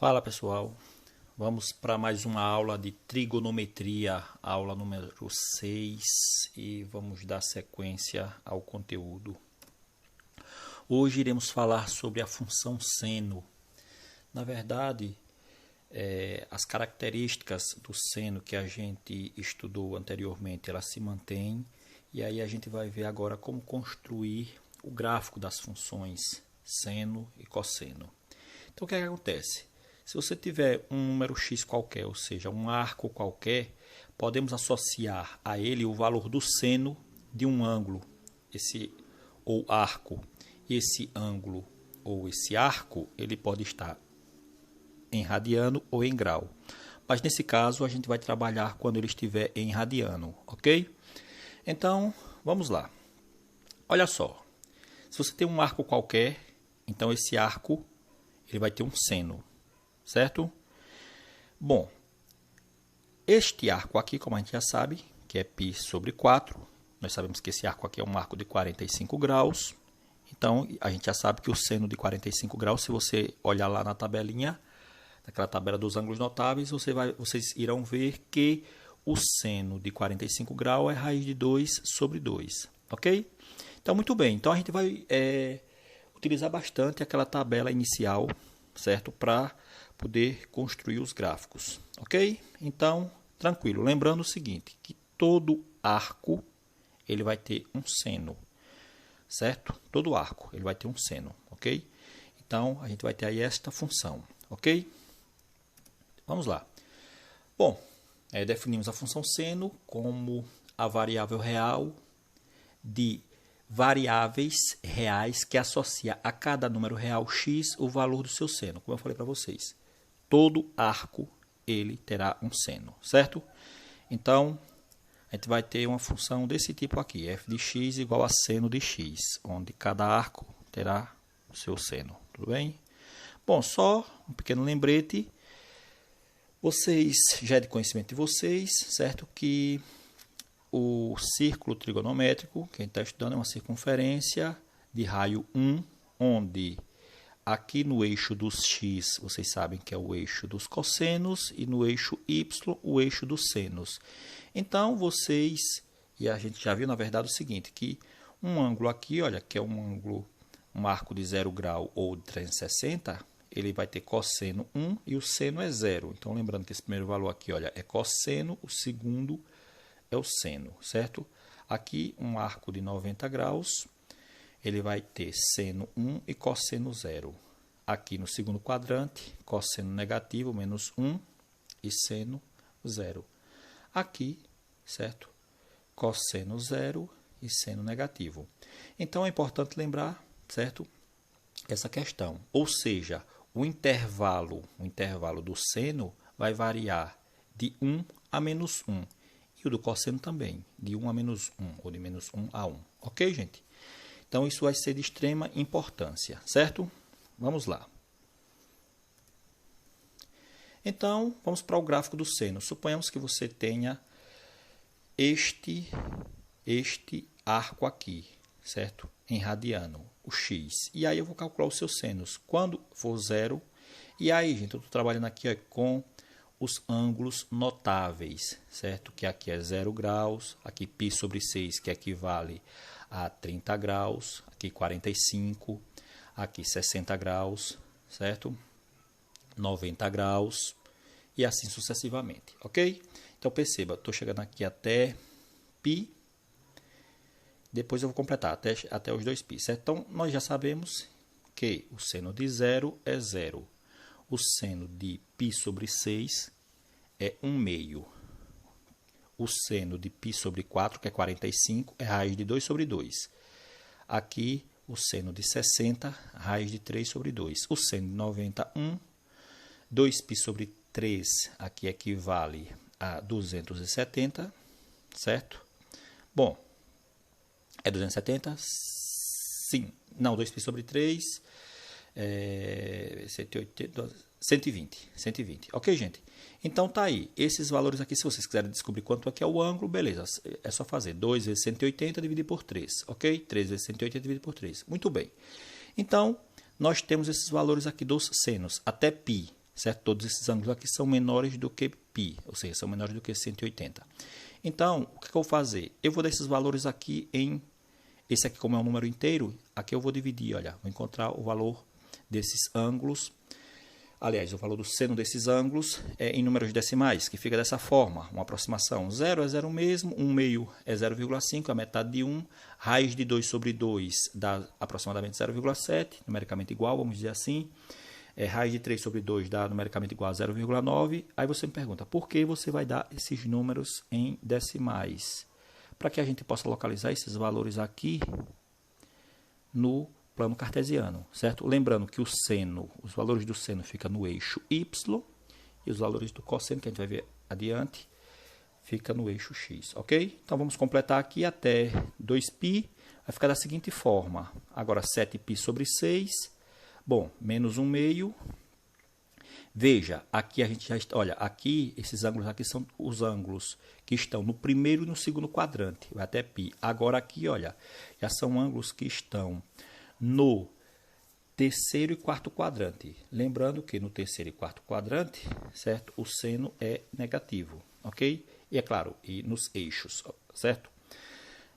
Fala pessoal, vamos para mais uma aula de trigonometria, aula número 6 e vamos dar sequência ao conteúdo. Hoje iremos falar sobre a função seno. Na verdade, as características do seno que a gente estudou anteriormente, elas se mantêm e aí a gente vai ver agora como construir o gráfico das funções seno e cosseno. Então o que acontece? Se você tiver um número x qualquer, ou seja, um arco qualquer, podemos associar a ele o valor do seno de um ângulo, ou arco. Esse ângulo ou esse arco, ele pode estar em radiano ou em grau. Mas nesse caso a gente vai trabalhar quando ele estiver em radiano, ok? Então, vamos lá. Olha só, se você tem um arco qualquer, então esse arco ele vai ter um seno. Certo? Bom, este arco aqui, como a gente já sabe, que é π sobre 4, nós sabemos que esse arco aqui é um arco de 45 graus, então a gente já sabe que o seno de 45 graus, se você olhar lá na tabelinha, naquela tabela dos ângulos notáveis, vocês irão ver que o seno de 45 graus é raiz de 2 sobre 2, ok? Então, muito bem, então a gente vai utilizar bastante aquela tabela inicial, certo? Para poder construir os gráficos, ok? Então, tranquilo. Lembrando o seguinte, que todo arco ele vai ter um seno, certo? Todo arco ele vai ter um seno, ok? Então, a gente vai ter aí esta função, ok? Vamos lá. Bom, definimos a função seno como a variável real de variáveis reais que associa a cada número real x o valor do seu seno, como eu falei para vocês. Todo arco ele terá um seno, certo? Então, a gente vai ter uma função desse tipo aqui, f de x igual a seno de x, onde cada arco terá o seu seno, tudo bem? Bom, só um pequeno lembrete, vocês, já é de conhecimento de vocês, certo? Que o círculo trigonométrico, que a gente está estudando, é uma circunferência de raio 1, onde aqui no eixo dos x, vocês sabem que é o eixo dos cossenos, e no eixo y, o eixo dos senos. Então, vocês, e a gente já viu, na verdade, o seguinte, que um ângulo aqui, olha, que é um arco de 0 grau ou de 360, ele vai ter cosseno 1 e o seno é 0. Então, lembrando que esse primeiro valor aqui, olha, é cosseno, o segundo é o seno, certo? Aqui, um arco de 90 graus, ele vai ter seno 1 e cosseno 0. Aqui no segundo quadrante, cosseno negativo, menos 1 e seno 0. Aqui, certo? Cosseno 0 e seno negativo. Então, é importante lembrar, certo? Essa questão. Ou seja, o intervalo do seno vai variar de 1 a menos 1. E o do cosseno também, de 1 a menos 1, ou de menos 1 a 1. Ok, gente? Então, isso vai ser de extrema importância, certo? Vamos lá. Então, vamos para o gráfico do seno. Suponhamos que você tenha este arco aqui, certo? Em radiano, o x. E aí eu vou calcular os seus senos. Quando for 0, e aí, gente, eu estou trabalhando aqui ó, com os ângulos notáveis, certo? Que aqui é 0 graus, aqui π sobre 6, que equivale a 30 graus, aqui 45, aqui 60 graus, certo? 90 graus e assim sucessivamente, ok? Então perceba, estou chegando aqui até π, depois eu vou completar até os 2π, certo? Então nós já sabemos que o seno de 0 é 0, o seno de π sobre 6 é 1 meio. O seno de π sobre 4, que é 45, é raiz de 2 sobre 2. Aqui, o seno de 60, raiz de 3 sobre 2. O seno de 90, 1. 2π sobre 3, aqui equivale a 270, certo? Bom, é 270? Sim. Não, 2π sobre 3 é 120. Ok, gente? Então, tá aí. Esses valores aqui, se vocês quiserem descobrir quanto é que é o ângulo, beleza. É só fazer 2 vezes 180 dividir por 3, ok? 3 vezes 180 dividir por 3. Muito bem. Então, nós temos esses valores aqui dos senos, até π. certo? Todos esses ângulos aqui são menores do que π, ou seja, são menores do que 180. Então, o que eu vou fazer? Eu vou dar esses valores aqui em... Esse aqui, como é um número inteiro, aqui eu vou dividir, olha, vou encontrar o valor desses ângulos. Aliás, o valor do seno desses ângulos é em números decimais, que fica dessa forma, uma aproximação. 0 é 0 mesmo, 1 meio é 0,5, a metade de 1. Raiz de 2 sobre 2 dá aproximadamente 0,7, numericamente igual, vamos dizer assim. Raiz de 3 sobre 2 dá numericamente igual a 0,9. Aí você me pergunta, por que você vai dar esses números em decimais? Para que a gente possa localizar esses valores aqui no plano cartesiano, certo? Lembrando que o seno, os valores do seno ficam no eixo y e os valores do cosseno, que a gente vai ver adiante, fica no eixo x, ok? Então vamos completar aqui até 2π, vai ficar da seguinte forma. Agora 7π sobre 6, bom, menos 1 meio. Veja, aqui a gente já está, olha, aqui esses ângulos aqui são os ângulos que estão no primeiro e no segundo quadrante, vai até π. Agora aqui, olha, já são ângulos que estão no terceiro e quarto quadrante. Lembrando que no terceiro e quarto quadrante, certo? O seno é negativo, ok? E é claro, e nos eixos, certo?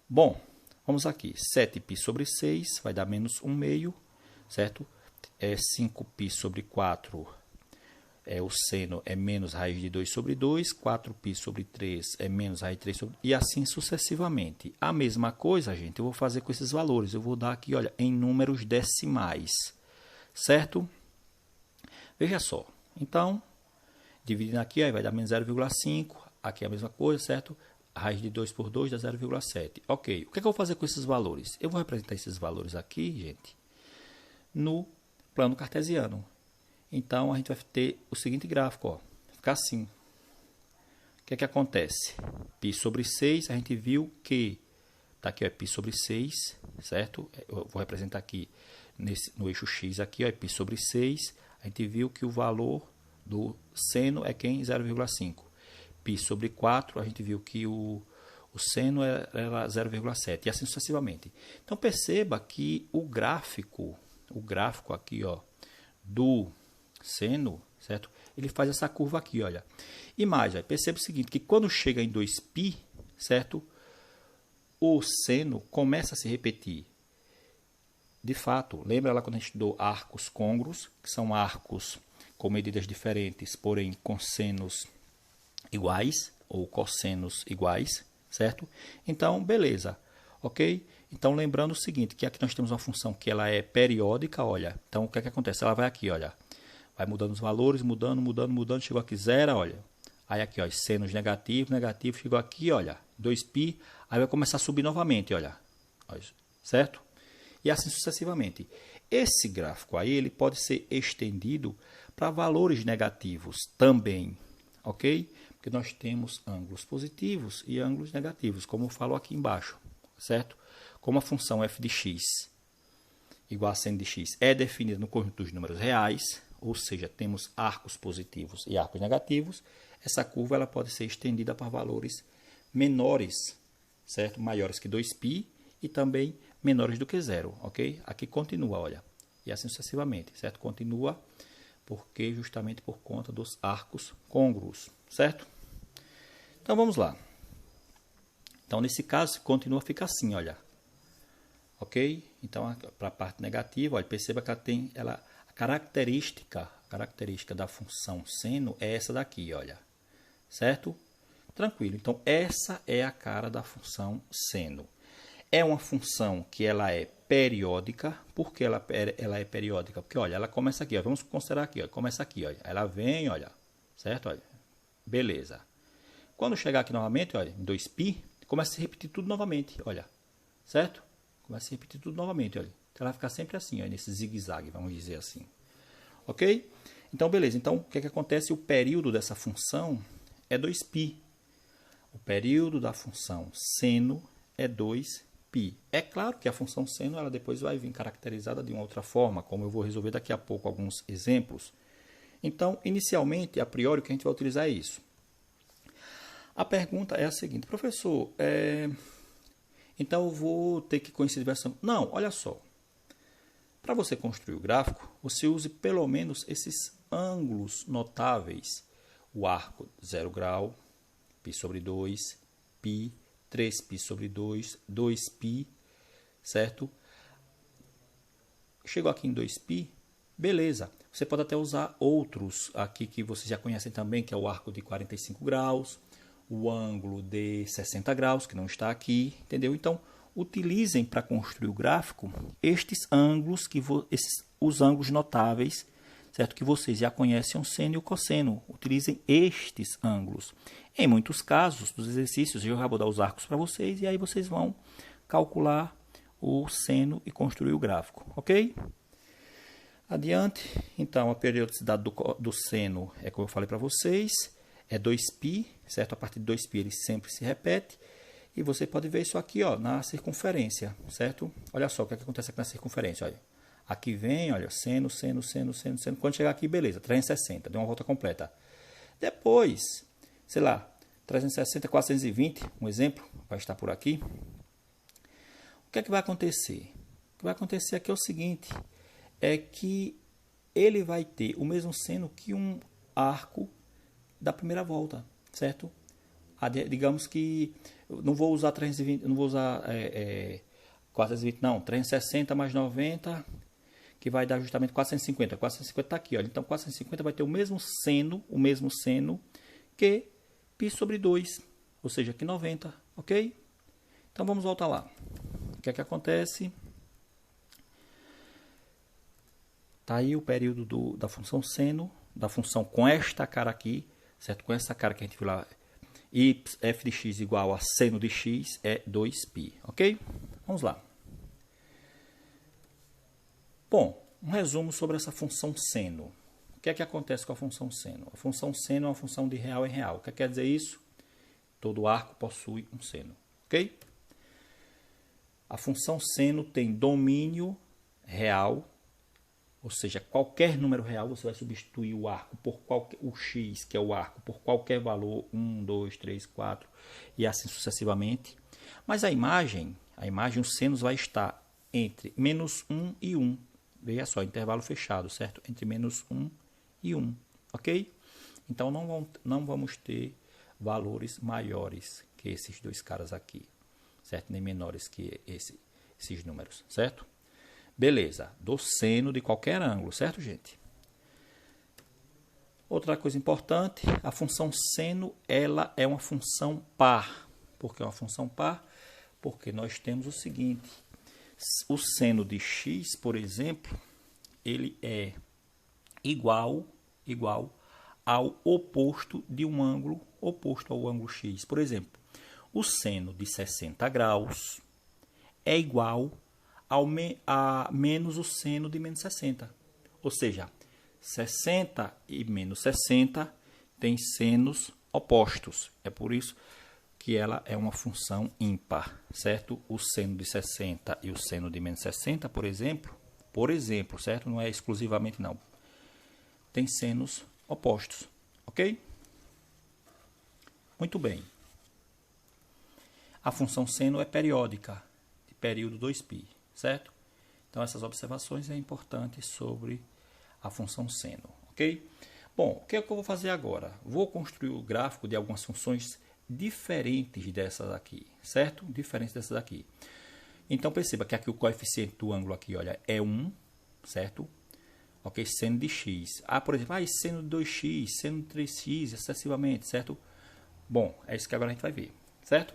Bom, vamos aqui. 7π sobre 6 vai dar menos 1 meio, certo? 5π sobre 4, o seno é menos raiz de 2 sobre 2, 4π sobre 3 é menos raiz de 3 sobre... E assim sucessivamente. A mesma coisa, gente, eu vou fazer com esses valores. Eu vou dar aqui, olha, em números decimais, certo? Veja só. Então, dividindo aqui, aí vai dar menos 0,5. Aqui é a mesma coisa, certo? Raiz de 2 por 2 dá 0,7. Ok. O que é que eu vou fazer com esses valores? Eu vou representar esses valores aqui, gente, no plano cartesiano. Então, a gente vai ter o seguinte gráfico, ó, ficar assim. O que é que acontece? Π sobre 6, a gente viu que, tá aqui, ó, é π sobre 6, certo? Eu vou representar aqui no eixo x, aqui, ó, é π sobre 6. A gente viu que o valor do seno é quem? 0,5. Π sobre 4, a gente viu que o seno era 0,7, e assim sucessivamente. Então, perceba que o gráfico aqui, ó, do seno, certo? Ele faz essa curva aqui, olha. E mais, perceba o seguinte, que quando chega em 2π, certo? O seno começa a se repetir. De fato, lembra lá quando a gente estudou arcos côngruos, que são arcos com medidas diferentes, porém com senos iguais, ou cossenos iguais, certo? Então, beleza, ok? Então, lembrando o seguinte, que aqui nós temos uma função que ela é periódica, olha. Então, o que é que acontece? Ela vai aqui, olha. Vai mudando os valores, mudando, chegou aqui 0, olha. Aí aqui, ó, senos negativo, chegou aqui, olha, 2π, aí vai começar a subir novamente, olha. Certo? E assim sucessivamente. Esse gráfico aí, ele pode ser estendido para valores negativos também, ok? Porque nós temos ângulos positivos e ângulos negativos, como eu falo aqui embaixo, certo? Como a função f de x igual a seno de x é definida no conjunto dos números reais, ou seja, temos arcos positivos e arcos negativos, essa curva ela pode ser estendida para valores menores, certo? Maiores que 2π e também menores do que 0, ok? Aqui continua, olha, e assim sucessivamente, certo? Continua porque justamente por conta dos arcos côngruos, certo? Então, vamos lá. Então, nesse caso, continua, fica assim, olha. Ok? Então, para a parte negativa, olha, perceba que a característica da função seno é essa daqui, olha. Certo? Tranquilo. Então, essa é a cara da função seno. É uma função que ela é periódica. Por que ela é periódica? Porque, olha, ela começa aqui, ó. Vamos considerar aqui, ó. Começa aqui, olha. Ela vem, olha. Certo? Olha. Beleza. Quando chegar aqui novamente, olha, em 2π, começa a se repetir tudo novamente, olha. Certo? Começa a se repetir tudo novamente, olha. Então, ela vai ficar sempre assim, ó, nesse zigue-zague, vamos dizer assim. Ok? Então, beleza. Então, o que é que acontece? O período dessa função é 2π. O período da função seno é 2π. É claro que a função seno ela depois vai vir caracterizada de uma outra forma, como eu vou resolver daqui a pouco alguns exemplos. Então, inicialmente, a priori, o que a gente vai utilizar é isso. A pergunta é a seguinte, professor, então eu vou ter que conhecer diversão. Não, olha só. Para você construir o gráfico, você use pelo menos esses ângulos notáveis, o arco 0 grau, π sobre 2, π, 3π sobre 2, 2π, certo? Chegou aqui em 2π, beleza. Você pode até usar outros aqui que vocês já conhecem também, que é o arco de 45 graus, o ângulo de 60 graus, que não está aqui, entendeu? Então, utilizem para construir o gráfico estes ângulos, os ângulos notáveis, certo? Que vocês já conhecem o seno e o cosseno. Utilizem estes ângulos. Em muitos casos dos exercícios, eu já vou dar os arcos para vocês e aí vocês vão calcular o seno e construir o gráfico, ok? Adiante, então a periodicidade do seno é como eu falei para vocês, é 2π, certo? A partir de 2π ele sempre se repete. E você pode ver isso aqui, ó, na circunferência, certo? Olha só o que acontece aqui na circunferência, olha. Aqui vem, olha, seno, seno, seno, seno, seno. Quando chegar aqui, beleza, 360, deu uma volta completa. Depois, sei lá, 360, 420, um exemplo, vai estar por aqui. O que é que vai acontecer? O que vai acontecer aqui é o seguinte, é que ele vai ter o mesmo seno que um arco da primeira volta, certo? Digamos que eu não vou usar 320, não vou usar 420, não, 360 mais 90, que vai dar justamente 450. 450 está aqui, olha. Então 450 vai ter o mesmo seno que π sobre 2, ou seja, aqui 90, ok? Então vamos voltar lá. O que é que acontece? Está aí o período da função seno, da função com esta cara aqui, certo? Com essa cara que a gente viu lá, e f de x igual a seno de x é 2π, ok? Vamos lá. Bom, um resumo sobre essa função seno. O que é que acontece com a função seno? A função seno é uma função de real em real. O que quer dizer isso? Todo arco possui um seno, ok? A função seno tem domínio real, ou seja, qualquer número real você vai substituir o arco por o x, que é o arco, por qualquer valor, 1, 2, 3, 4 e assim sucessivamente. Mas a imagem, os senos vai estar entre menos 1 e 1. Veja só, intervalo fechado, certo? Entre menos 1 e 1, ok? Então não vamos ter valores maiores que esses dois caras aqui, certo? Nem menores que esses números, certo? Beleza, do seno de qualquer ângulo, certo, gente? Outra coisa importante, a função seno, ela é uma função par. Por que é uma função par? Porque nós temos o seguinte, o seno de x, por exemplo, ele é igual ao oposto de um ângulo oposto ao ângulo x. Por exemplo, o seno de 60 graus é igual a menos o seno de menos 60. Ou seja, 60 e menos 60 têm senos opostos. É por isso que ela é uma função ímpar, certo? O seno de 60 e o seno de menos 60, por exemplo, certo? Não é exclusivamente não. Tem senos opostos, ok? Muito bem. A função seno é periódica, de período 2π. Certo? Então, essas observações é importante sobre a função seno, ok? Bom, o que é que eu vou fazer agora? Vou construir o gráfico de algumas funções diferentes dessas aqui, certo? Diferentes dessas aqui. Então, perceba que aqui o coeficiente do ângulo aqui, olha, é 1, certo? Ok, seno de x. Por exemplo, seno de 2x, seno de 3x, excessivamente, certo? Bom, é isso que agora a gente vai ver, certo?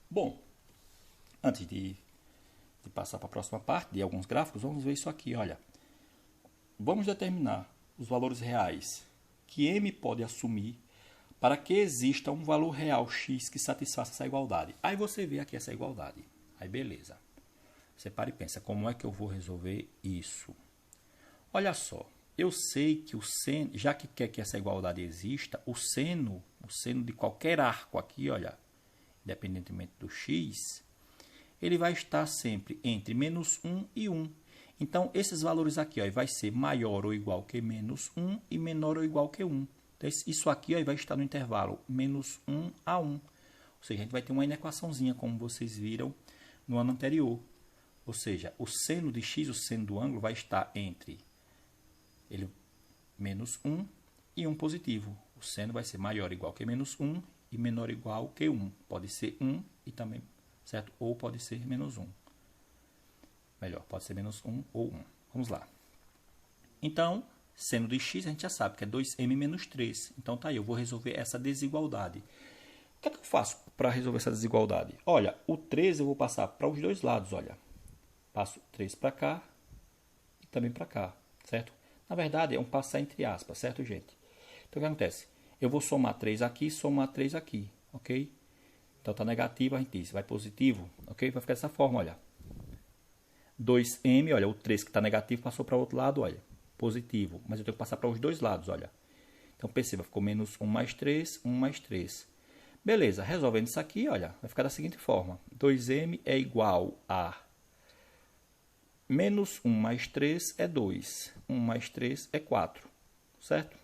Bom, antes de passar para a próxima parte de alguns gráficos, vamos ver isso aqui, olha. Vamos determinar os valores reais que M pode assumir para que exista um valor real x que satisfaça essa igualdade. Aí você vê aqui essa igualdade. Aí beleza. Você para e pensa, como é que eu vou resolver isso? Olha só, eu sei que o seno, já que quer que essa igualdade exista, o seno de qualquer arco aqui, olha, independentemente do x, ele vai estar sempre entre menos 1 e 1. Então, esses valores aqui ó, vai ser maior ou igual que menos 1 e menor ou igual que 1. Então, isso aqui ó, vai estar no intervalo menos 1 a 1. Ou seja, a gente vai ter uma inequaçãozinha, como vocês viram no ano anterior. Ou seja, o seno de x, o seno do ângulo, vai estar entre Ele menos 1 e 1 positivo. O seno vai ser maior ou igual que menos 1 e menor ou igual que 1. Pode ser 1 e também, certo? Ou pode ser menos 1. Melhor, pode ser menos 1 ou 1. Vamos lá. Então, seno de x a gente já sabe que é 2m menos 3. Então, tá aí, eu vou resolver essa desigualdade. O que é que eu faço para resolver essa desigualdade? Olha, o 3 eu vou passar para os dois lados, olha. Passo 3 para cá e também para cá, certo? Na verdade, é um passar entre aspas, certo, gente? Então, o que acontece? Eu vou somar 3 aqui e somar 3 aqui, ok? Então, está negativo, a gente diz, vai positivo, ok? Vai ficar dessa forma, olha. 2m, olha, o 3 que está negativo passou para o outro lado, olha, positivo. Mas eu tenho que passar para os dois lados, olha. Então, perceba, ficou menos 1 mais 3, 1 mais 3. Beleza, resolvendo isso aqui, olha, vai ficar da seguinte forma. 2m é igual a menos 1 mais 3 é 2. 1 mais 3 é 4, certo?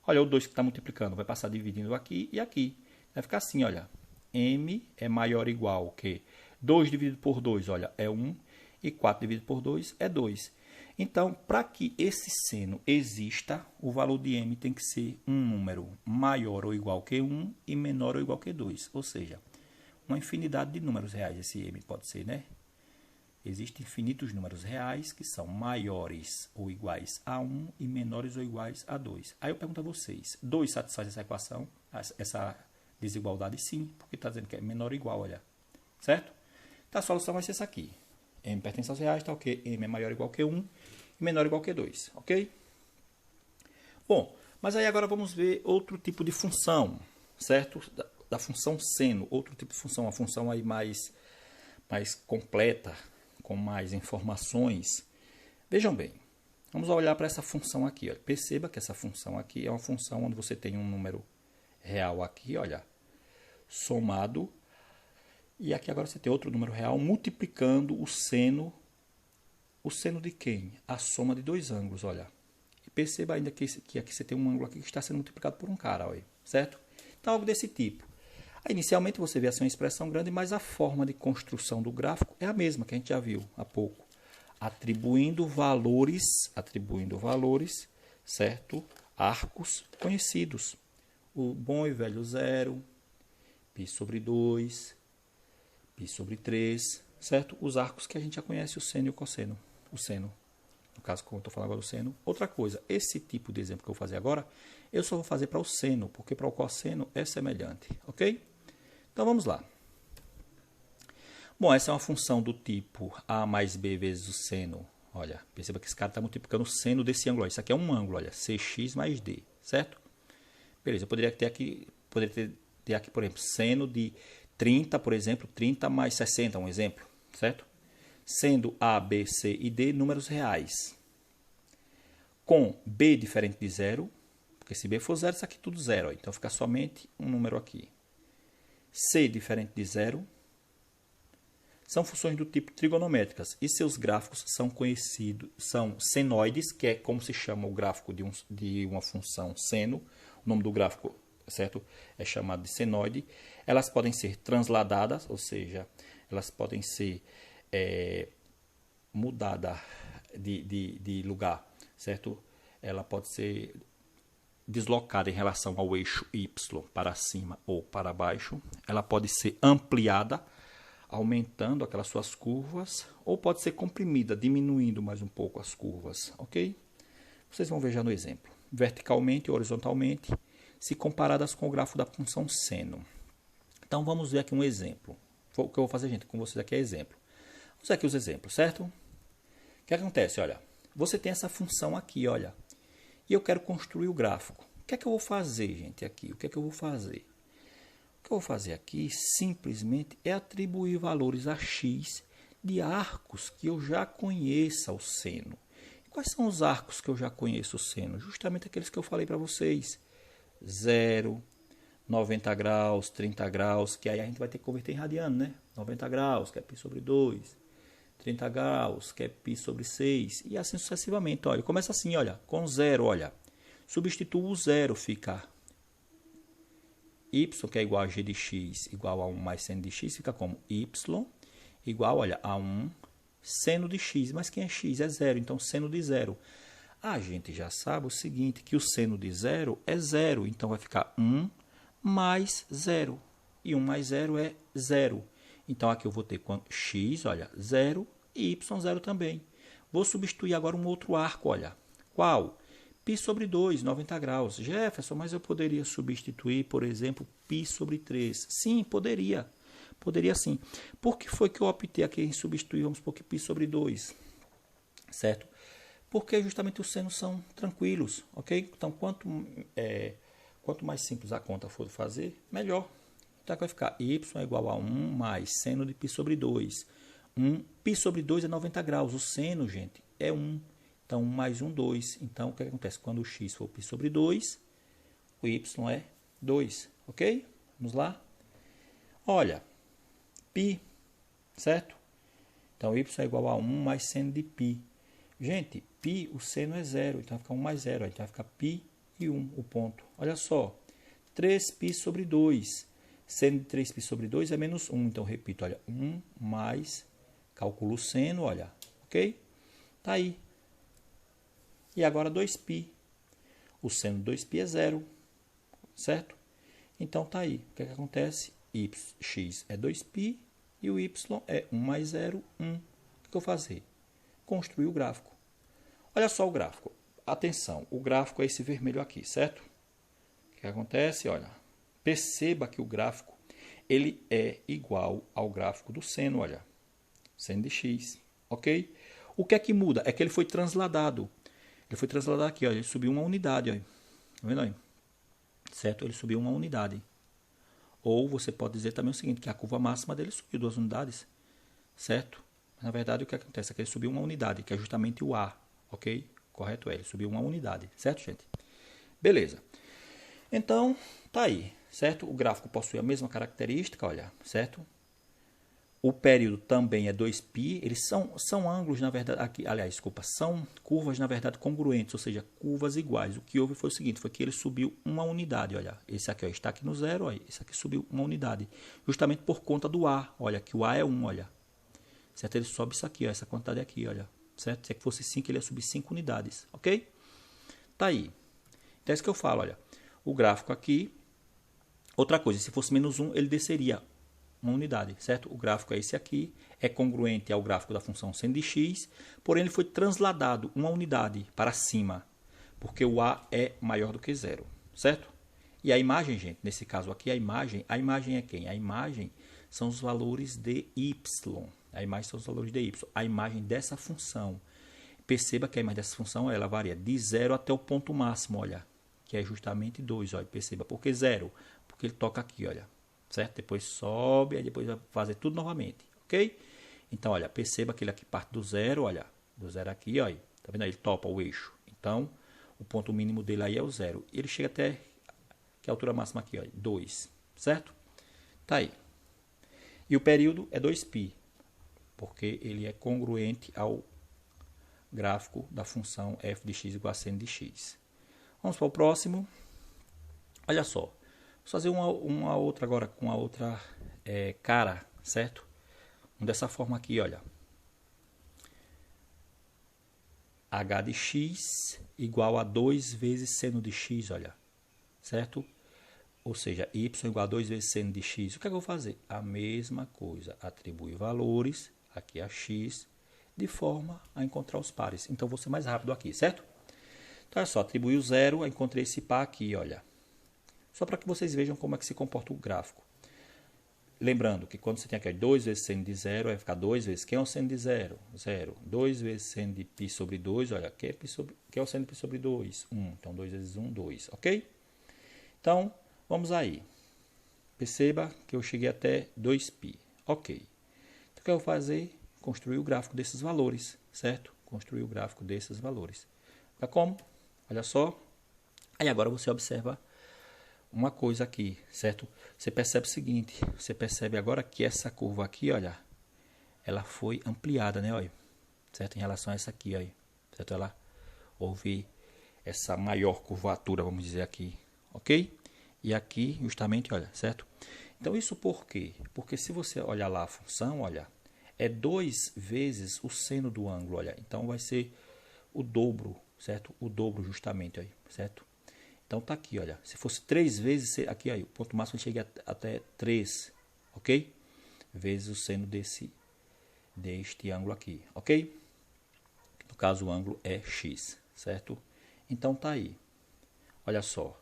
Olha o 2 que está multiplicando, vai passar dividindo aqui e aqui. Vai ficar assim, olha. M é maior ou igual que 2 dividido por 2, olha, é 1. E 4 dividido por 2 é 2. Então, para que esse seno exista, o valor de m tem que ser um número maior ou igual que 1 e menor ou igual que 2. Ou seja, uma infinidade de números reais esse m pode ser, né? Existem infinitos números reais que são maiores ou iguais a 1 e menores ou iguais a 2. Aí eu pergunto a vocês, 2 satisfaz essa equação, essa desigualdade? Sim, porque está dizendo que é menor ou igual, olha. Certo? Então, a solução vai ser essa aqui. M pertence aos reais, tá ok? M é maior ou igual que 1 e menor ou igual que 2, ok? Bom, mas aí agora vamos ver outro tipo de função, certo? Da função seno, outro tipo de função, uma função aí mais completa, com mais informações. Vejam bem, vamos olhar para essa função aqui. Ó. Perceba que essa função aqui é uma função onde você tem um número real aqui, olha, somado. E aqui agora você tem outro número real multiplicando o seno. O seno de quem? A soma de dois ângulos, olha. E perceba ainda que aqui você tem um ângulo aqui que está sendo multiplicado por um cara, olha, certo? Então, algo desse tipo. Aí, inicialmente você vê essa uma expressão grande, mas a forma de construção do gráfico é a mesma que a gente já viu há pouco. Atribuindo valores, certo? Arcos conhecidos. O bom e velho zero, π sobre 2, π sobre 3, certo? Os arcos que a gente já conhece, o seno e o cosseno. O seno, no caso, como eu estou falando agora do seno. Outra coisa, esse tipo de exemplo que eu vou fazer agora, eu só vou fazer para o seno, porque para o cosseno é semelhante, ok? Então, vamos lá. Bom, essa é uma função do tipo a mais b vezes o seno. Olha, perceba que esse cara está multiplicando o seno desse ângulo. Isso aqui é um ângulo, olha, cx mais d, certo? Beleza, eu poderia ter aqui, por exemplo, seno de 30, por exemplo, 30 mais 60, um exemplo, certo? Sendo A, B, C e D números reais. Com B diferente de zero, porque se B for zero, isso aqui é tudo zero. Ó, então fica somente um número aqui. C diferente de zero. São funções do tipo trigonométricas e seus gráficos são conhecidos, são senoides, que é como se chama o gráfico de uma função seno. O nome do gráfico, certo? É chamado de senoide. Elas podem ser transladadas, ou seja, elas podem ser mudadas de lugar, certo? Ela pode ser deslocada em relação ao eixo Y para cima ou para baixo. Ela pode ser ampliada, aumentando aquelas suas curvas, ou pode ser comprimida, diminuindo mais um pouco as curvas, ok? Vocês vão ver já no exemplo. Verticalmente e horizontalmente, se comparadas com o gráfico da função seno. Então, vamos ver aqui um exemplo. O que eu vou fazer, gente, com vocês aqui é exemplo. Vamos ver aqui os exemplos, certo? O que acontece? Olha, você tem essa função aqui, olha, e eu quero construir o gráfico. O que é que eu vou fazer, gente, aqui? O que é que eu vou fazer? O que eu vou fazer aqui, simplesmente, é atribuir valores a x de arcos que eu já conheça o seno. Quais são os arcos que eu já conheço o seno? Justamente aqueles que eu falei para vocês. 0, 90 graus, 30 graus, que aí a gente vai ter que converter em radiano, né? 90 graus, que é π sobre 2. 30 graus, que é π sobre 6. E assim sucessivamente. Olha, começa assim, olha, com 0, olha. Substituo o 0, fica y, que é igual a g de x, igual a 1 mais seno de x, fica como y, igual, olha, a 1 seno de x. Mas quem é x? É 0, então seno de 0. A gente já sabe o seguinte, que o seno de 0 é 0. Então, vai ficar 1 mais 0. E 1 mais 0 é 0. Então, aqui eu vou ter x, olha, 0 e y 0 também. Vou substituir agora um outro arco, olha. Qual? Π sobre 2, 90 graus. Jefferson, mas eu poderia substituir, por exemplo, π sobre 3. Sim, poderia. Poderia sim. Por que foi que eu optei aqui em substituir, vamos supor que π sobre 2? Certo? Porque justamente os senos são tranquilos, ok? Então, quanto mais simples a conta for fazer, melhor. Então, vai ficar y é igual a 1 mais seno de π sobre 2. Π sobre 2 é 90 graus. O seno, gente, é 1. Então, 1 mais 1, 2. Então, o que acontece? Quando o x for π sobre 2, o y é 2. Ok? Vamos lá? Olha, π, certo? Então, y é igual a 1 mais seno de π. Gente, π, o seno é 0. Então, vai ficar 1 mais 0. Então, vai ficar π e 1, o ponto. Olha só, 3π sobre 2. Seno de 3π sobre 2 é menos 1. Então, repito, olha, 1 mais, calculo o seno, olha, ok? Tá aí. E agora 2π. O seno de 2π é 0, certo? Então, tá aí. O que acontece? X é 2π e o y é 1 mais 0, 1. O que eu vou fazer? Construir o gráfico. Olha só o gráfico. Atenção, o gráfico é esse vermelho aqui, certo? O que acontece? Olha, perceba que o gráfico ele é igual ao gráfico do seno, olha. Seno de x, ok? O que é que muda? É que ele foi transladado. Ele foi transladado aqui, olha, ele subiu uma unidade, olha. Tá vendo aí? Certo? Ele subiu uma unidade. Ou você pode dizer também o seguinte, que a curva máxima dele subiu 2 unidades, certo? Mas, na verdade, o que acontece é que ele subiu uma unidade, que é justamente o A, ok? Correto? Ele subiu uma unidade, certo, gente? Beleza. Então, tá aí, certo? O gráfico possui a mesma característica, olha, certo? O período também é 2π, eles são ângulos, na verdade, aqui, aliás, desculpa, são curvas, na verdade, congruentes, ou seja, curvas iguais. O que houve foi o seguinte, foi que ele subiu uma unidade, olha, esse aqui ó, está aqui no 0, olha, esse aqui subiu uma unidade, justamente por conta do A, olha, que o A é 1, olha, certo? Ele sobe isso aqui, ó, essa quantidade aqui, olha, certo? Se é que fosse 5, ele ia subir 5 unidades, ok? Tá aí. Então é isso que eu falo, olha, o gráfico aqui, outra coisa, se fosse menos 1, ele desceria uma unidade, certo? O gráfico é esse aqui, é congruente ao gráfico da função seno de x, porém ele foi transladado uma unidade para cima, porque o A é maior do que 0, certo? E a imagem, gente, nesse caso aqui, a imagem é quem? A imagem são os valores de y. A imagem são os valores de y. A imagem dessa função. Perceba que a imagem dessa função, ela varia de 0 até o ponto máximo, olha, que é justamente 2, olha, perceba. Por que 0? Porque ele toca aqui, olha. Certo? Depois sobe, aí depois vai fazer tudo novamente, ok? Então, olha, perceba que ele aqui parte do 0, olha, do 0 aqui, olha, tá vendo aí? Ele topa o eixo. Então, o ponto mínimo dele aí é o 0. Ele chega até, que é a altura máxima aqui, olha, 2, certo? Tá aí. E o período é 2π, porque ele é congruente ao gráfico da função f de x igual a seno de x. Vamos para o próximo. Olha só. Vou fazer uma outra agora com a outra cara, certo? Dessa forma aqui, olha. H de x igual a 2 vezes seno de x, olha. Certo? Ou seja, y igual a 2 vezes seno de x. O que é que eu vou fazer? A mesma coisa. Atribui valores, aqui a x, de forma a encontrar os pares. Então, vou ser mais rápido aqui, certo? Então, é só atribuir o 0, encontrei esse par aqui, olha. Só para que vocês vejam como é que se comporta o gráfico. Lembrando que quando você tem aqui 2 vezes seno de 0, vai ficar 2 vezes. Quem é o seno de 0? 0. 2 vezes seno de π sobre 2, olha, que é o seno de π sobre 2? 1. Então, 2 vezes 1, 2, ok? Então, vamos aí. Perceba que eu cheguei até 2π, ok. Então, o que eu vou fazer? Construir o gráfico desses valores, certo? Construir o gráfico desses valores. Tá como? Olha só. Aí agora você observa uma coisa aqui, certo? Você percebe o seguinte, você percebe agora que essa curva aqui, olha, ela foi ampliada, né, olha, certo? Em relação a essa aqui, olha, certo? Ela houve essa maior curvatura, vamos dizer aqui, ok? E aqui, justamente, olha, certo? Então, isso por quê? Porque se você olhar lá a função, olha, é 2 vezes o seno do ângulo, olha, então vai ser o dobro, certo? O dobro justamente, aí, certo? Então tá aqui, olha. Se fosse 3 vezes, aqui aí, o ponto máximo chega até 3, ok? Vezes o seno deste ângulo aqui, ok? No caso, o ângulo é x, certo? Então tá aí. Olha só.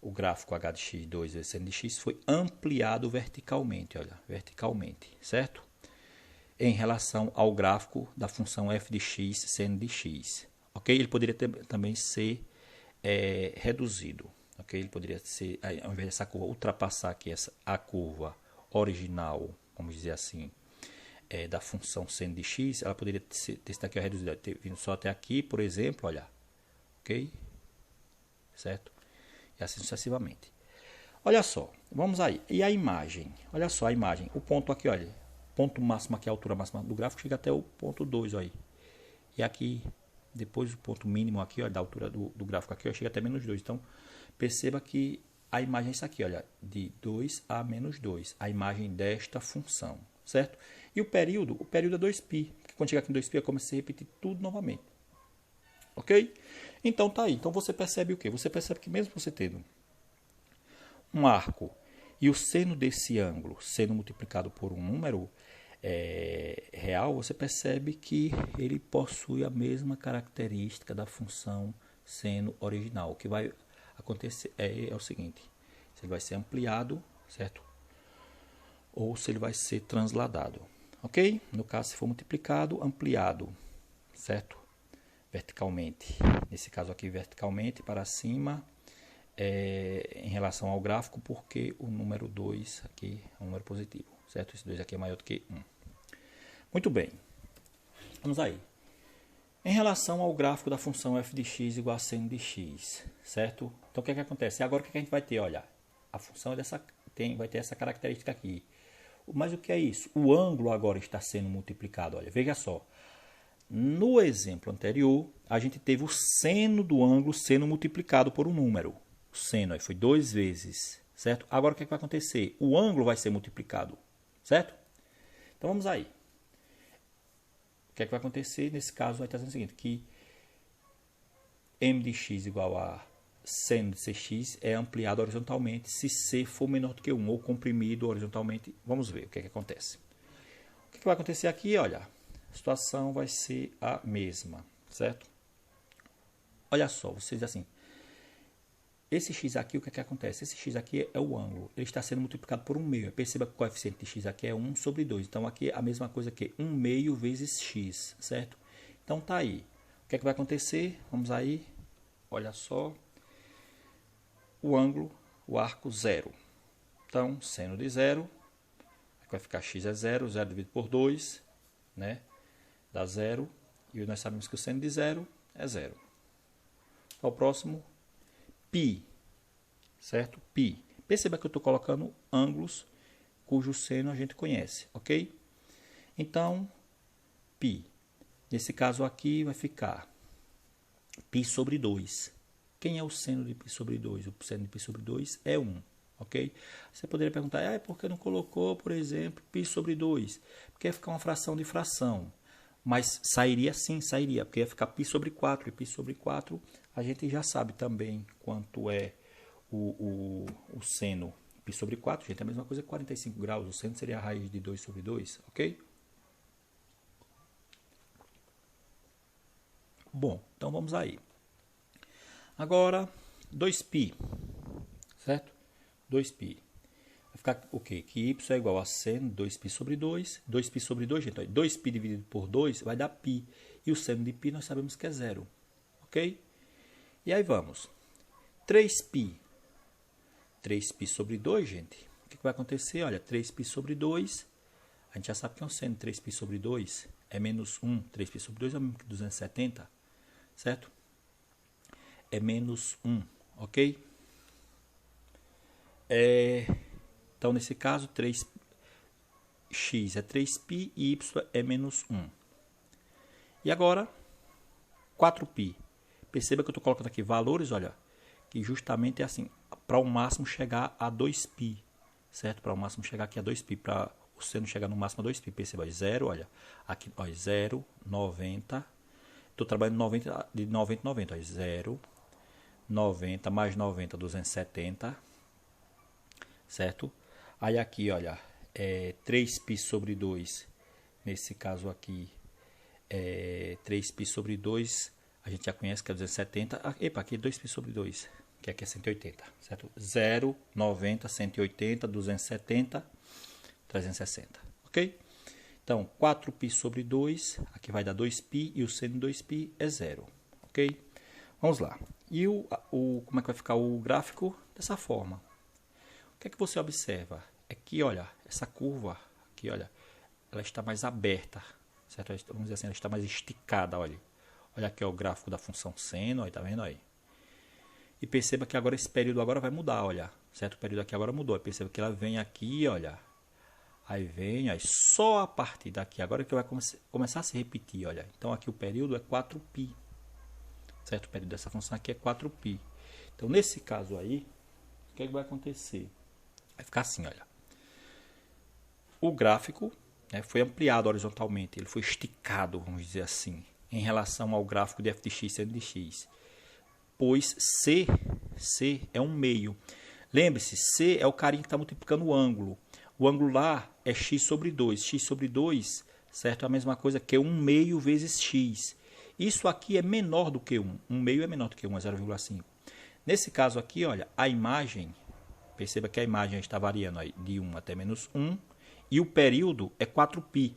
O gráfico h de x2 vezes seno de x foi ampliado verticalmente, olha, verticalmente, certo? Em relação ao gráfico da função f de x seno de x, ok? Ele poderia também ser reduzido, ok? Ele poderia ser, ao invés dessa curva ultrapassar aqui a curva original, vamos dizer assim, da função seno de x, ela poderia ter sido aqui reduzida, ter vindo só até aqui, por exemplo, olha, ok? Certo? E assim sucessivamente. Olha só, vamos aí. E a imagem? Olha só a imagem. O ponto aqui, olha. Ponto máximo aqui, a altura máxima do gráfico, chega até o ponto 2, olha. E aqui, depois o ponto mínimo aqui, olha, da altura do gráfico aqui, ó, chega até menos 2. Então, perceba que a imagem é isso aqui, olha. De 2 a menos 2. A imagem desta função, certo? E o período é 2π. Quando chegar aqui em 2π, vai começar a se repetir tudo novamente. Ok? Então tá aí. Então você percebe o quê? Você percebe que mesmo você tendo um arco e o seno desse ângulo sendo multiplicado por um número real, você percebe que ele possui a mesma característica da função seno original. O que vai acontecer é o seguinte: se ele vai ser ampliado, certo? Ou se ele vai ser transladado. Ok? No caso, se for multiplicado, ampliado, certo? Verticalmente, nesse caso aqui verticalmente para cima, em relação ao gráfico, porque o número 2 aqui é um número positivo, certo? Esse 2 aqui é maior do que 1. Muito bem, vamos aí. Em relação ao gráfico da função f de x igual a seno de x, certo? Então o que é que acontece? Agora o que a gente vai ter? Olha, a função vai ter essa característica aqui. Mas o que é isso? O ângulo agora está sendo multiplicado, olha, veja só. No exemplo anterior, a gente teve o seno do ângulo sendo multiplicado por um número. O seno aí foi 2 vezes, certo? Agora o que vai acontecer? O ângulo vai ser multiplicado, certo? Então vamos aí. O que vai acontecer? Nesse caso vai estar sendo o seguinte, que m de x igual a seno de cx é ampliado horizontalmente se c for menor do que 1, ou comprimido horizontalmente. Vamos ver o que acontece. O que vai acontecer aqui? Olha, a situação vai ser a mesma, certo? Olha só, vocês assim, esse x aqui, o que acontece? Esse x aqui é o ângulo, ele está sendo multiplicado por 1/2. Perceba que o coeficiente de x aqui é 1 sobre 2. Então, aqui é a mesma coisa que 1/2 vezes x, certo? Então, tá aí. O que vai acontecer? Vamos aí, olha só. O ângulo, o arco 0. Então, seno de 0, vai ficar x é 0, 0 dividido por 2, né? Dá 0, e nós sabemos que o seno de 0 é 0. Ao próximo, π, certo? Π. Perceba que eu estou colocando ângulos cujo seno a gente conhece, ok? Então, π. Nesse caso aqui vai ficar π sobre 2. Quem é o seno de π sobre 2? O seno de π sobre 2 é 1, ok? Você poderia perguntar, por que não colocou, por exemplo, π sobre 2? Porque ia ficar uma fração de fração. Mas sairia sim, sairia, porque ia ficar π sobre 4. E π sobre 4 a gente já sabe também quanto é o seno. Π sobre 4, gente, é a mesma coisa que 45 graus. O seno seria a raiz de 2 sobre 2, ok? Bom, então vamos aí. Agora, 2π, certo? 2π. Vai ficar o quê? Que y é igual a seno de 2π sobre 2. 2π sobre 2, gente. 2π dividido por 2 vai dar π. E o seno de π nós sabemos que é 0. Ok? E aí vamos. 3π. 3π sobre 2, gente. O que vai acontecer? Olha, 3π sobre 2. A gente já sabe que é um seno. 3π sobre 2 é menos 1. 3π sobre 2 é menos que 270. Certo? É menos 1. Ok? Então, nesse caso, 3x é 3π e y é menos 1. E agora, 4π. Perceba que eu estou colocando aqui valores, olha, que justamente é assim, para o máximo chegar a 2π, certo? Para o máximo chegar aqui a 2π, para o seno chegar no máximo a 2π. Perceba, 0, olha, aqui, ó, 0, 90, Estou trabalhando 90, de 90 a 90. 0, 90 mais 90, 270. Certo? Aí aqui, olha, 3π sobre 2. Nesse caso aqui, 3π sobre 2. A gente já conhece que é 270. Epa, aqui é 2π sobre 2. Que aqui é 180. Certo? 0, 90, 180, 270, 360. Ok? Então, 4π sobre 2, aqui vai dar 2π e o seno de 2π é 0, ok? Vamos lá. E como é que vai ficar o gráfico? Dessa forma. O que é que você observa? É que, olha, essa curva aqui, olha, ela está mais aberta, certo? Vamos dizer assim, ela está mais esticada, olha. Olha aqui ó, o gráfico da função seno, tá vendo aí? E perceba que agora esse período agora vai mudar, olha, certo? O período aqui agora mudou. Perceba que ela vem aqui, olha. Aí vem, aí só a partir daqui, agora que vai começar a se repetir, olha. Então aqui o período é 4π, certo? O período dessa função aqui é 4π. Então nesse caso aí, o que é que vai acontecer? Vai ficar assim, olha. O gráfico, né, foi ampliado horizontalmente, ele foi esticado, vamos dizer assim, em relação ao gráfico de f de x seno de x. Pois C é um meio. Lembre-se, C é o carinha que está multiplicando o ângulo. O ângulo lá é x sobre 2. X sobre 2, certo? É a mesma coisa que 1 meio vezes x. Isso aqui é menor do que 1. 1 meio é menor do que 1, é 0,5. Nesse caso aqui, olha, a imagem, perceba que a imagem está variando aí de 1 até menos 1. E o período é 4π.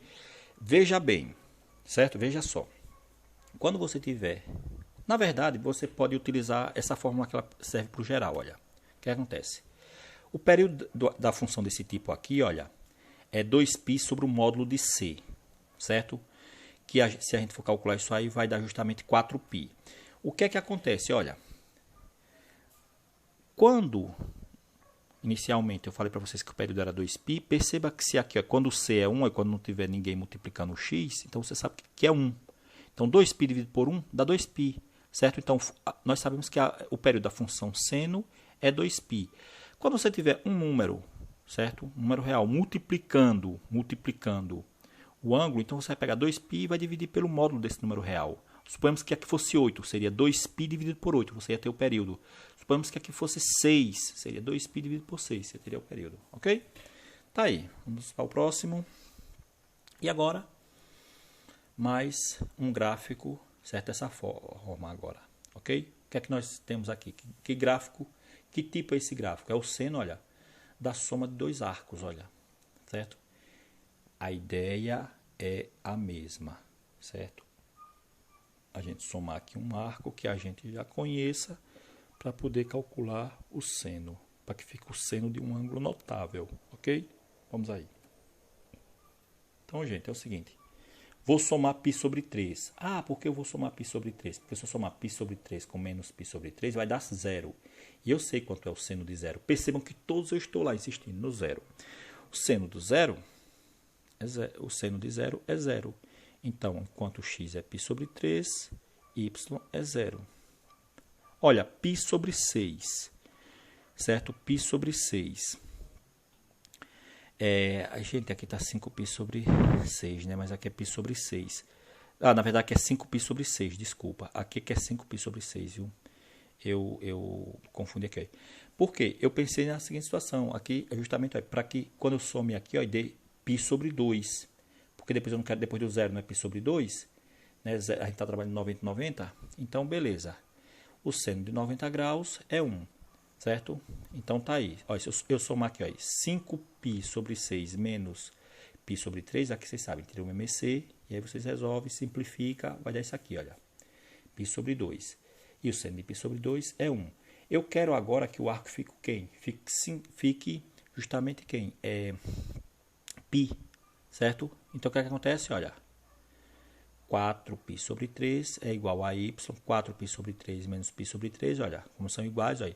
Veja bem, certo? Veja só. Quando você tiver... Na verdade, você pode utilizar essa fórmula que ela serve para o geral, olha. O que acontece? O período da função desse tipo aqui, olha, é 2π sobre o módulo de C, certo? Que se a gente for calcular isso aí, vai dar justamente 4π. O que é que acontece? Olha, quando inicialmente eu falei para vocês que o período era 2π, perceba que se aqui, ó, quando C é 1, e quando não tiver ninguém multiplicando o x, então você sabe que é 1. Então 2π dividido por 1 dá 2π, certo? Então nós sabemos que o período da função seno é 2π. Quando você tiver um número, certo? Um número real multiplicando o ângulo, então você vai pegar 2π e vai dividir pelo módulo desse número real. Suponhamos que aqui fosse 8, seria 2π dividido por 8, você ia ter o período. Suponhamos que aqui fosse 6, seria 2π dividido por 6, você teria o período, ok? Tá aí, vamos para o próximo. E agora, mais um gráfico, certo? Dessa forma agora, ok? O que é que nós temos aqui? Que gráfico? Que tipo é esse gráfico? É o seno, olha, da soma de dois arcos, olha, certo? A ideia é a mesma, certo? A gente somar aqui um arco que a gente já conheça para poder calcular o seno, para que fique o seno de um ângulo notável, ok? Vamos aí. Então, gente, é o seguinte. Vou somar π sobre 3. Ah, por que eu vou somar π sobre 3? Porque se eu somar π sobre 3 com menos π sobre 3, vai dar 0. E eu sei quanto é o seno de 0. Percebam que todos eu estou lá insistindo no 0. O seno do 0, o seno de 0 é 0. Então, enquanto x é π sobre 3, y é 0. Olha, π sobre 6, certo? π sobre 6. A gente aqui está 5π sobre 6, né? Mas aqui é π sobre 6. Ah, na verdade aqui é 5π sobre 6, desculpa. Aqui que é 5π sobre 6, viu? Eu confundi aqui. Por quê? Eu pensei na seguinte situação. Aqui é justamente para que quando eu some aqui, ó, dê π sobre 2. Porque depois eu não quero, depois do 0, não é π sobre 2. Né? A gente está trabalhando 90 90. Então, beleza. O seno de 90 graus é 1. Certo? Então tá aí. Ó, se eu somar aqui, ó, 5π sobre 6 menos π sobre 3, aqui vocês sabem, teria um MC, e aí vocês resolvem, simplifica, vai dar isso aqui, olha. π sobre 2. E o seno de π sobre 2 é 1. Eu quero agora que o arco fique quem? Fique justamente quem? π, certo? Então o que acontece? Olha, 4π sobre 3 é igual a y, 4π sobre 3 menos π sobre 3, olha, como são iguais, olha.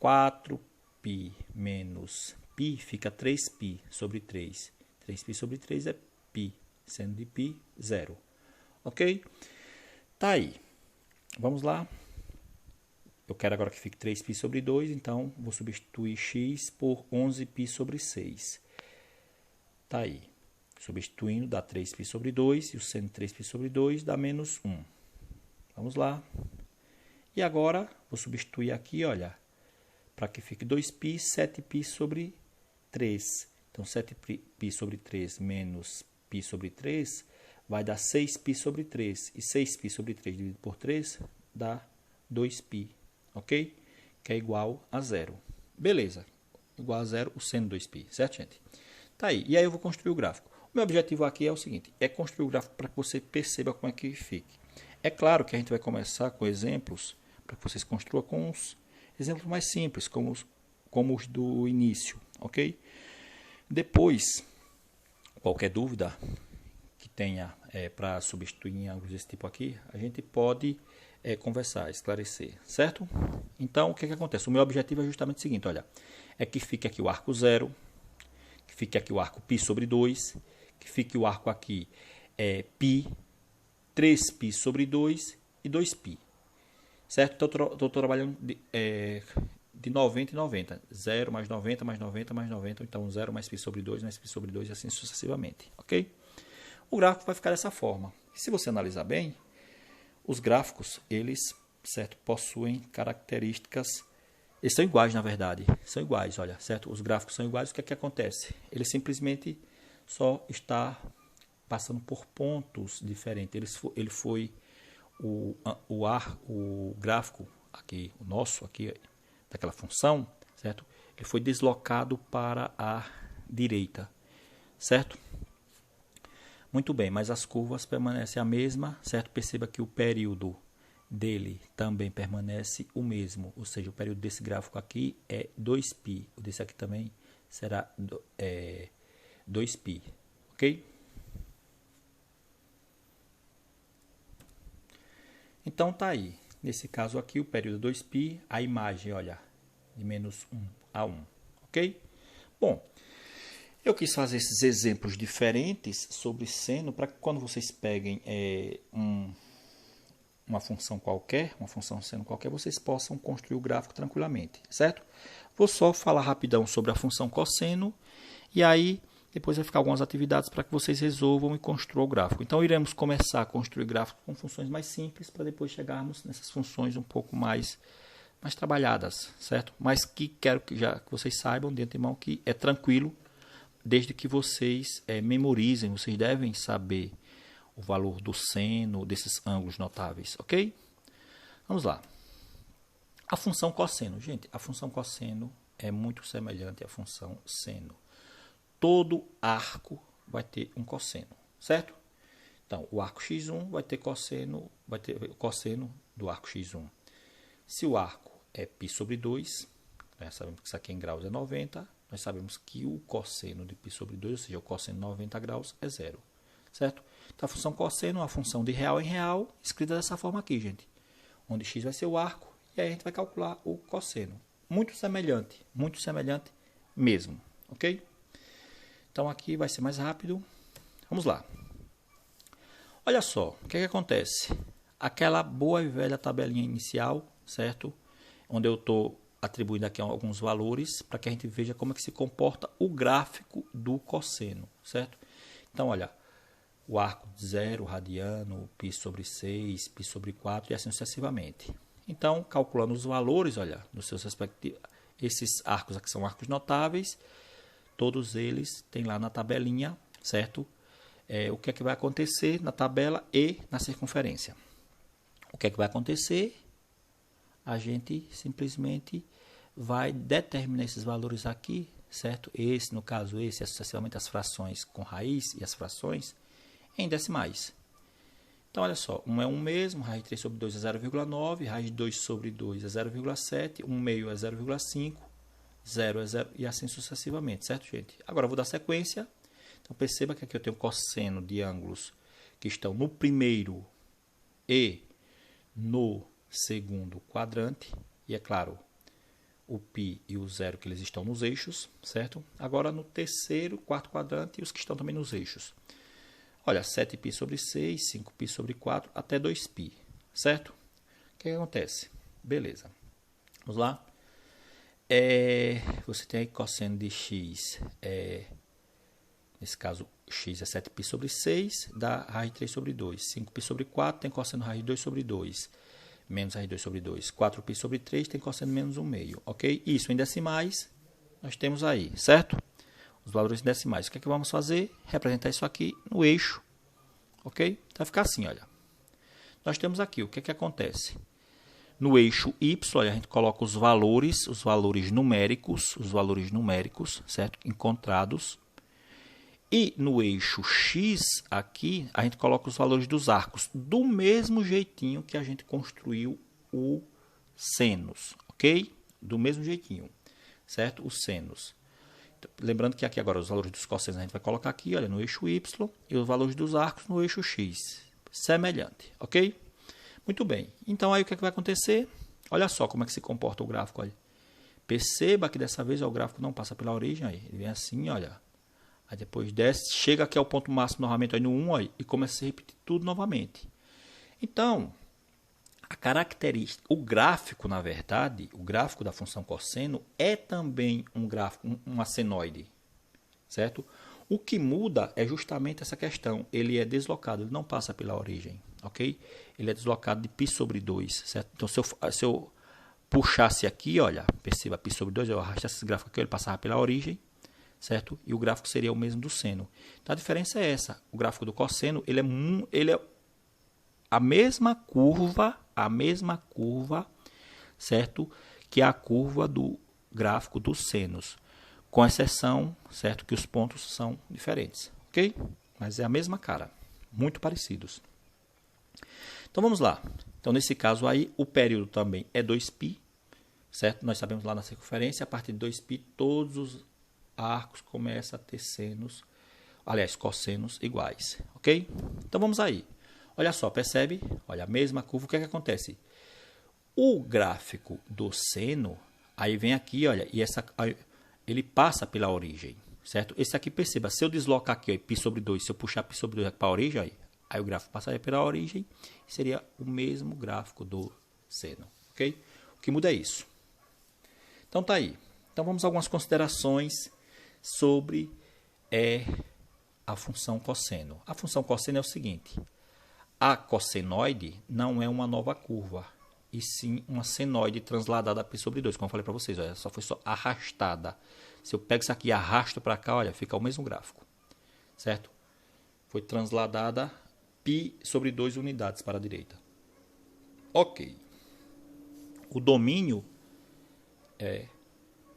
4π menos π fica 3π sobre 3. 3π sobre 3 é π, seno de π, 0. Ok? Tá aí. Vamos lá. Eu quero agora que fique 3π sobre 2, então vou substituir x por 11π sobre 6. Tá aí. Substituindo dá 3π sobre 2, e o seno de 3π sobre 2 dá menos 1. Vamos lá. E agora, vou substituir aqui, olha, para que fique 2π, 7π sobre 3. Então, 7π sobre 3 menos π sobre 3 vai dar 6π sobre 3. E 6π sobre 3 dividido por 3 dá 2π, ok? Que é igual a 0. Beleza, igual a 0 o seno 2π, certo, gente? Tá aí, e aí eu vou construir o gráfico. O meu objetivo aqui é o seguinte, é construir o gráfico para que você perceba como é que fique. É claro que a gente vai começar com exemplos, para que vocês construam com os exemplos mais simples, como os do início, ok? Depois, qualquer dúvida que tenha para substituir em ângulos desse tipo aqui, a gente pode conversar, esclarecer, certo? Então, o que acontece? O meu objetivo é justamente o seguinte, olha, é que fique aqui o arco 0, que fique aqui o arco π sobre 2, que fique o arco aqui π, 3π sobre 2 e 2π. Certo? Estou trabalhando de 90 em 90. 0 mais 90 mais 90 mais 90. Então 0 mais π sobre 2 mais π sobre 2 e assim sucessivamente. Ok? O gráfico vai ficar dessa forma. Se você analisar bem, os gráficos, eles, certo, possuem características. Eles são iguais, na verdade. São iguais, olha, certo? Os gráficos são iguais. O que é que acontece? Ele simplesmente só está passando por pontos diferentes. Ele foi o gráfico aqui, o nosso aqui daquela função, certo? Ele foi deslocado para a direita, certo? Muito bem, mas as curvas permanecem a mesma, certo? Perceba que o período dele também permanece o mesmo, ou seja, o período desse gráfico aqui é 2π, o desse aqui também será 2π, ok? Então tá aí, nesse caso aqui o período 2π, a imagem, olha, de menos 1 a 1, ok? Bom, eu quis fazer esses exemplos diferentes sobre seno para que quando vocês peguem uma função qualquer, uma função seno qualquer, vocês possam construir o gráfico tranquilamente, certo? Vou só falar rapidão sobre a função cosseno e aí depois vai ficar algumas atividades para que vocês resolvam e construam o gráfico. Então iremos começar a construir gráfico com funções mais simples para depois chegarmos nessas funções um pouco mais trabalhadas, certo? Mas que quero que vocês saibam de antemão que é tranquilo, desde que vocês memorizem, vocês devem saber o valor do seno desses ângulos notáveis, ok? Vamos lá. A função cosseno, gente, a função cosseno é muito semelhante à função seno. Todo arco vai ter um cosseno, certo? Então, o arco x1 vai ter cosseno do arco x1. Se o arco é π sobre 2, nós sabemos que isso aqui em graus é 90, nós sabemos que o cosseno de π sobre 2, ou seja, o cosseno de 90 graus é 0, certo? Então, a função cosseno é uma função de real em real, escrita dessa forma aqui, gente. Onde x vai ser o arco, e aí a gente vai calcular o cosseno. Muito semelhante mesmo, ok? Então, aqui vai ser mais rápido. Vamos lá. Olha só, o que acontece? Aquela boa e velha tabelinha inicial, certo? Onde eu estou atribuindo aqui alguns valores para que a gente veja como é que se comporta o gráfico do cosseno, certo? Então, olha, o arco de 0, radiano, π sobre 6, π sobre 4 e assim sucessivamente. Então, calculando os valores, olha, nos seus respectivos, esses arcos aqui são arcos notáveis, todos eles têm lá na tabelinha, certo? O que é que vai acontecer na tabela e na circunferência. O que é que vai acontecer? A gente simplesmente vai determinar esses valores aqui, certo? Esse, no caso, esse é sucessivamente as frações com raiz e as frações em decimais. Então, olha só, 1 é 1 mesmo, raiz de 3 sobre 2 é 0,9, raiz de 2 sobre 2 é 0,7, 1 meio é 0,5, 0 é 0 e assim sucessivamente, certo, gente? Agora eu vou dar sequência. Então, perceba que aqui eu tenho cosseno de ângulos que estão no primeiro e no segundo quadrante. E, é claro, o π e o 0 que eles estão nos eixos, certo? Agora, no terceiro, quarto quadrante e os que estão também nos eixos. Olha, 7π sobre 6, 5π sobre 4, até 2π, certo? O que acontece? Beleza. Vamos lá. Você tem aí cosseno de x, nesse caso x é 7π sobre 6, dá raiz de 3 sobre 2. 5π sobre 4 tem cosseno raiz de 2 sobre 2. Menos raiz de 2 sobre 2. 4π sobre 3 tem cosseno menos 1 meio. Ok? Isso em decimais nós temos aí, certo? Os valores em decimais. O que é que vamos fazer? Representar isso aqui no eixo. Ok? Então vai ficar assim, olha. Nós temos aqui, o que é que acontece? No eixo y, a gente coloca os valores numéricos, certo? Encontrados. E no eixo x aqui, a gente coloca os valores dos arcos, do mesmo jeitinho que a gente construiu o senos, ok? Do mesmo jeitinho, certo? Os senos. Então, lembrando que aqui agora os valores dos cossenos a gente vai colocar aqui, olha, no eixo y, e os valores dos arcos no eixo x. Semelhante, ok? Muito bem. Então, aí o que é que vai acontecer? Olha só como é que se comporta o gráfico, olha. Perceba que dessa vez o gráfico não passa pela origem, aí. Ele vem assim, olha. Aí depois desce, chega aqui ao ponto máximo novamente aí no 1, aí, e começa a se repetir tudo novamente. Então, a característica, o gráfico, na verdade, o gráfico da função cosseno é também um gráfico, uma senoide, certo? O que muda é justamente essa questão. Ele é deslocado, ele não passa pela origem, ok? Ele é deslocado de π sobre 2, certo? Então, se eu puxasse aqui, olha, perceba, π sobre 2, eu arrastasse esse gráfico aqui, ele passava pela origem, certo? E o gráfico seria o mesmo do seno. Então, a diferença é essa. O gráfico do cosseno, ele é a mesma curva, certo? Que a curva do gráfico dos senos. Com exceção, certo, que os pontos são diferentes, ok? Mas é a mesma cara, muito parecidos. Então, vamos lá. Então, nesse caso aí, o período também é 2π, certo? Nós sabemos lá na circunferência, a partir de 2π, todos os arcos começam a ter senos, aliás, cossenos iguais, ok? Então, vamos aí. Olha só, percebe? Olha, a mesma curva, o que é que acontece? O gráfico do seno, aí vem aqui, olha, e ele passa pela origem, certo? Esse aqui, perceba, se eu deslocar aqui, ó, π sobre 2, se eu puxar π sobre 2 para a origem, aí o gráfico passaria pela origem, seria o mesmo gráfico do seno, ok? O que muda é isso. Então, tá aí. Então, vamos a algumas considerações sobre a função cosseno. A função cosseno é o seguinte, a cossenoide não é uma nova curva, e sim uma senoide transladada a π sobre 2, como eu falei para vocês, olha, foi só arrastada. Se eu pego isso aqui e arrasto para cá, olha, fica o mesmo gráfico, certo? Foi transladada π sobre 2 unidades para a direita. Ok. O domínio é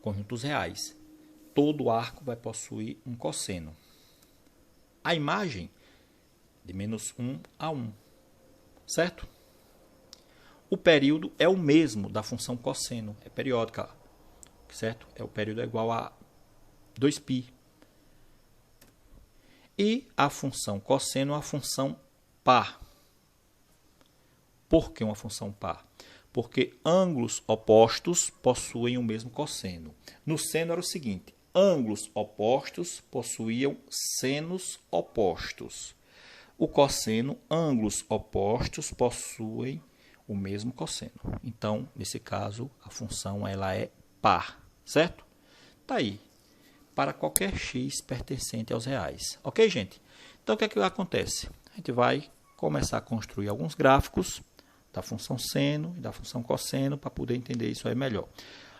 conjuntos reais. Todo arco vai possuir um cosseno. A imagem de menos 1 a 1, certo? O período é o mesmo da função cosseno, é periódica, certo? O período é igual a 2π. E a função cosseno é uma função par. Por que uma função par? Porque ângulos opostos possuem o mesmo cosseno. No seno era o seguinte, ângulos opostos possuíam senos opostos. O cosseno, ângulos opostos possuem o mesmo cosseno. Então, nesse caso, a função ela é par, certo? Tá aí, para qualquer x pertencente aos reais. Ok, gente? Então, o que é que acontece? A gente vai começar a construir alguns gráficos da função seno e da função cosseno para poder entender isso aí melhor.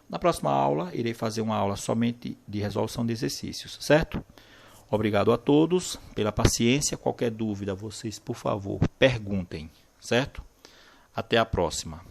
Na próxima aula, irei fazer uma aula somente de resolução de exercícios, certo? Obrigado a todos pela paciência. Qualquer dúvida, vocês, por favor, perguntem, certo? Até a próxima.